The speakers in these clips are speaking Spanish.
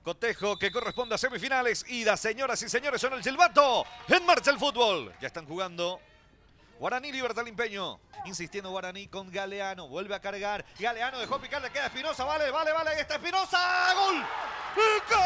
Cotejo que corresponde a semifinales. Ida, señoras y señores, son el silbato. En marcha el fútbol. Ya están jugando Guaraní, Libertad Limpeño. Insistiendo Guaraní con Galeano. Vuelve a cargar. Galeano dejó picar, le queda Espinosa. Vale. Ahí está Espinosa. ¡Gol! ¡Gol!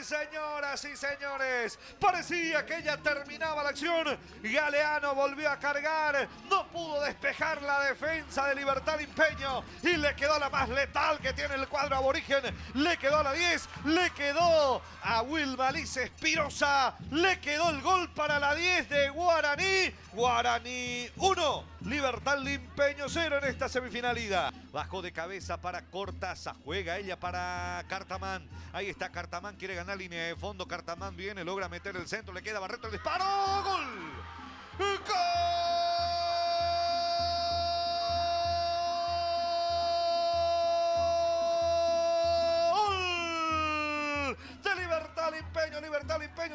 Señoras y señores, parecía que ya terminaba la acción. Galeano volvió a cargar, no pudo despejar la defensa de Libertad Limpeño y le quedó la más letal que tiene el cuadro aborigen. Le quedó a la 10, le quedó a Wilmaliz Espinosa, le quedó el gol para la 10 de Guaraní. Guaraní 1, Libertad Limpeño 0 en esta semifinalidad. Bajó de cabeza para Cortaza, juega ella para Cartamán. Ahí está Cartamán, quiere ganar línea de fondo. Cartamán viene, logra meter el centro, le queda Barreto el disparo. ¡Gol! ¡Gol!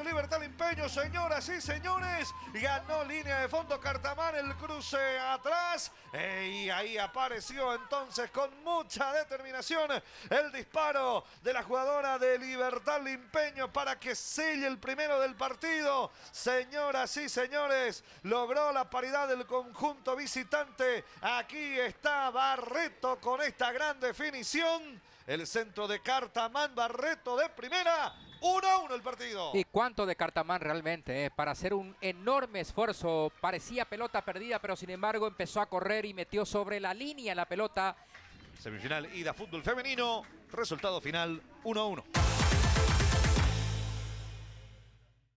Libertad Limpeño, señoras y señores. Ganó línea de fondo Cartamán, el cruce atrás. Y ahí apareció entonces con mucha determinación el disparo de la jugadora de Libertad Limpeño para que selle el primero del partido. Señoras y señores, logró la paridad del conjunto visitante. Aquí está Barreto con esta gran definición. El centro de Cartamán, Barreto de primera. 1-1 el partido. Y cuánto de Cartamán realmente, para hacer un enorme esfuerzo. Parecía pelota perdida, pero sin embargo empezó a correr y metió sobre la línea la pelota. Semifinal ida fútbol femenino. Resultado final 1-1.